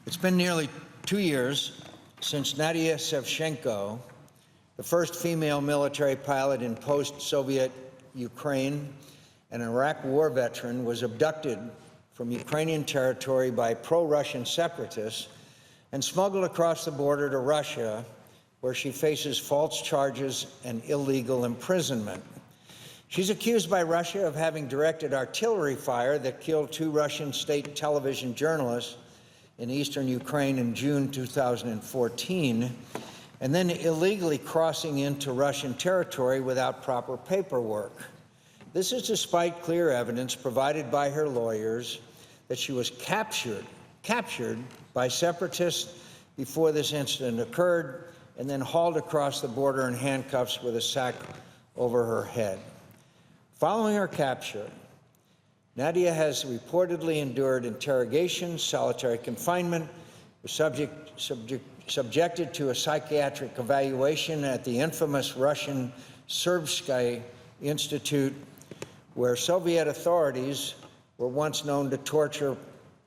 It's been nearly 2 years since NADIYA SAVCHENKO, the first female military pilot in post-Soviet Ukraine and Iraq war veteran, was abducted from Ukrainian territory by pro-Russian separatists and smuggled across the border to Russia, where she faces false charges and illegal imprisonment. She's accused by Russia of having directed artillery fire that killed 2 Russian state television journalists in eastern Ukraine in June 2014, and then illegally crossing into Russian territory without proper paperwork. This is despite clear evidence provided by her lawyers that she was captured by separatists before this incident occurred and then hauled across the border in handcuffs with a sack over her head. Following her capture, NADIYA has reportedly endured interrogation, solitary confinement, was subjected to a psychiatric evaluation at the infamous Russian SAVCHENKO Institute, where Soviet authorities were once known to torture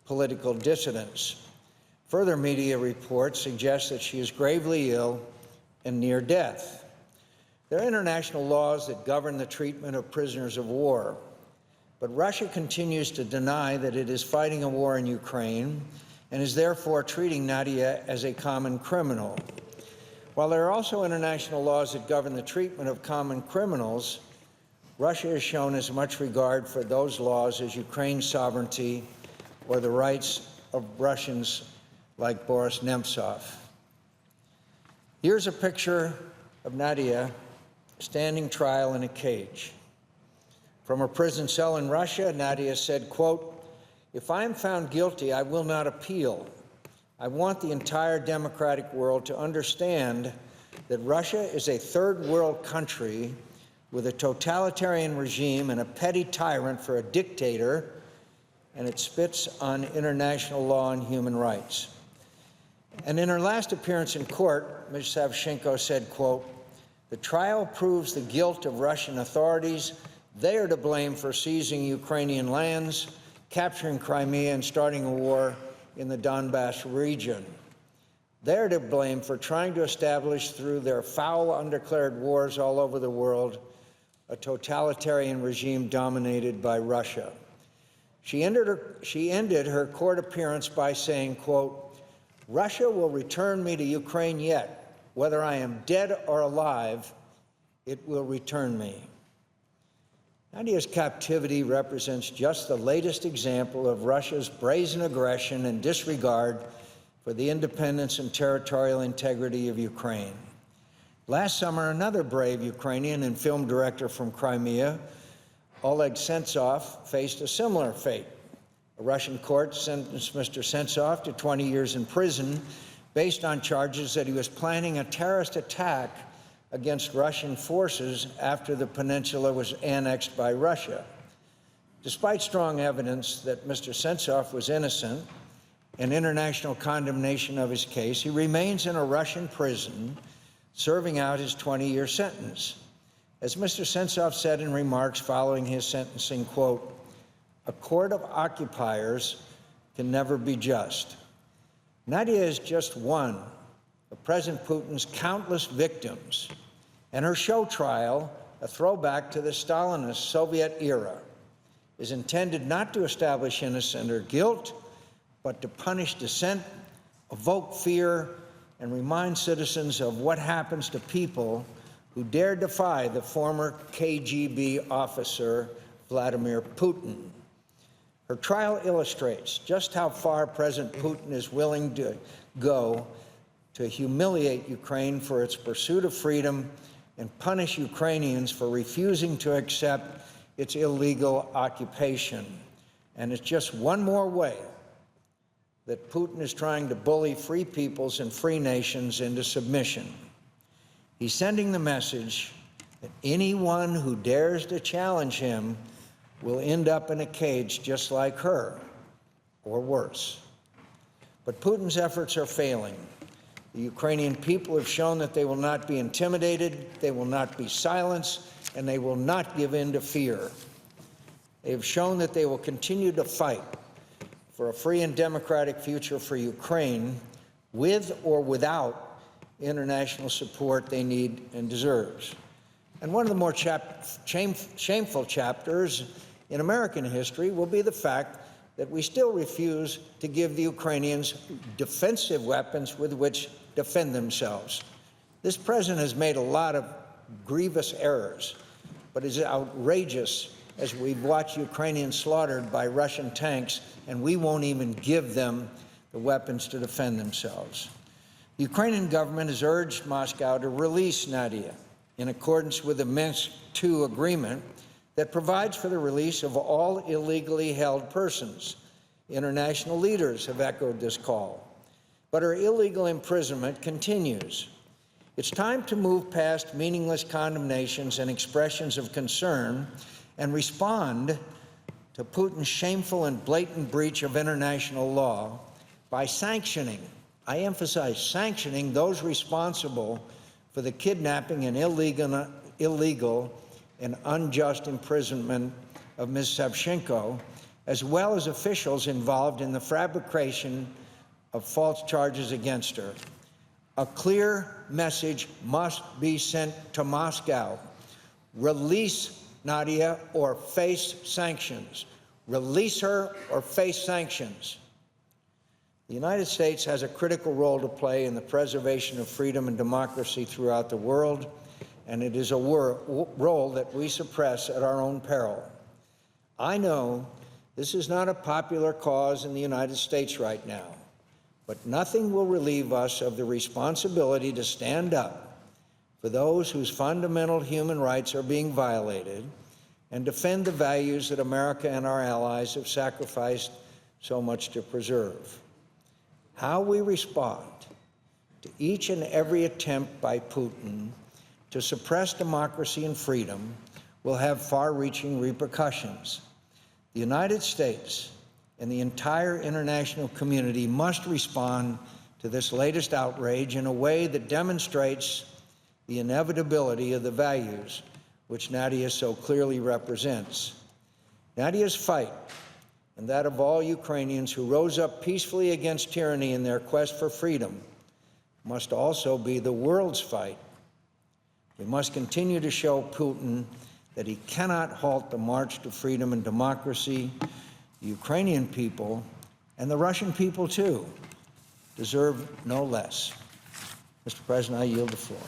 political dissidents. Further media reports suggest that she is gravely ill and near death. There are international laws that govern the treatment of prisoners of war, but Russia continues to deny that it is fighting a war in Ukraine and is therefore treating NADIYA as a common criminal. While there are also international laws that govern the treatment of common criminals, Russia has shown as much regard for those laws as Ukraine's sovereignty or the rights of Russians like Boris Nemtsov. Here's a picture of NADIYA standing trial in a cage. From a prison cell in Russia, NADIYA said, quote, "If I am found guilty, I will not appeal. I want the entire democratic world to understand that Russia is a third world country with a totalitarian regime and a petty tyrant for a dictator, and it spits on international law and human rights." And in her last appearance in court, Ms. Savchenko said, quote, "The trial proves the guilt of Russian authorities. They are to blame for seizing Ukrainian lands, capturing Crimea, and starting a war in the Donbass region. They are to blame for trying to establish, through their foul, undeclared wars all over the world, a totalitarian regime dominated by Russia." She ended her court appearance by saying, quote, "Russia will return me to Ukraine yet. Whether I am dead or alive, it will return me." NADIYA's captivity represents just the latest example of Russia's brazen aggression and disregard for the independence and territorial integrity of Ukraine. Last summer, another brave Ukrainian and film director from Crimea, Oleg Sentsov, faced a similar fate. A Russian court sentenced Mr. Sentsov to 20 years in prison based on charges that he was planning a terrorist attack against Russian forces after the peninsula was annexed by Russia. Despite strong evidence that Mr. Sentsov was innocent and international condemnation of his case, he remains in a Russian prison serving out his 20-year sentence. As Mr. Sentsov said in remarks following his sentencing, quote, "A court of occupiers can never be just." NADIYA is just one of President Putin's countless victims, and her show trial, a throwback to the Stalinist Soviet era, is intended not to establish innocence or guilt, but to punish dissent, evoke fear, and remind citizens of what happens to people who dare defy the former KGB officer Vladimir Putin. Her trial illustrates just how far President Putin is willing to go to humiliate Ukraine for its pursuit of freedom and punish Ukrainians for refusing to accept its illegal occupation. And it's just one more way that Putin is trying to bully free peoples and free nations into submission. He's sending the message that anyone who dares to challenge him will end up in a cage just like her, or worse. But Putin's efforts are failing. The Ukrainian people have shown that they will not be intimidated, they will not be silenced, and they will not give in to fear. They have shown that they will continue to fight for a free and democratic future for Ukraine, with or without international support they need and deserves. And one of the more shameful chapters in American history will be the fact that we still refuse to give the Ukrainians defensive weapons with which to defend themselves. This president has made a lot of grievous errors, but it's outrageous as we've watched Ukrainians slaughtered by Russian tanks, and we won't even give them the weapons to defend themselves. The Ukrainian government has urged Moscow to release NADIYA in accordance with the Minsk II agreement that provides for the release of all illegally held persons. International leaders have echoed this call, but her illegal imprisonment continues. It's time to move past meaningless condemnations and expressions of concern and respond to Putin's shameful and blatant breach of international law by sanctioning, I emphasize sanctioning, those responsible for the kidnapping and illegal and unjust imprisonment of Ms. SAVCHENKO, as well as officials involved in the fabrication of false charges against her. A clear message must be sent to Moscow. Release NADIYA or face sanctions. Release her or face sanctions. The United States has a critical role to play in the preservation of freedom and democracy throughout the world, and it is a role that we suppress at our own peril. I know this is not a popular cause in the United States right now, but nothing will relieve us of the responsibility to stand up for those whose fundamental human rights are being violated and defend the values that America and our allies have sacrificed so much to preserve. How we respond to each and every attempt by Putin to suppress democracy and freedom will have far-reaching repercussions. The United States and the entire international community must respond to this latest outrage in a way that demonstrates the inevitability of the values which NADIYA so clearly represents. NADIYA's fight, and that of all Ukrainians who rose up peacefully against tyranny in their quest for freedom, must also be the world's fight. We must continue to show Putin that he cannot halt the march to freedom and democracy. The Ukrainian people, and the Russian people too, deserve no less. Mr. President, I yield the floor.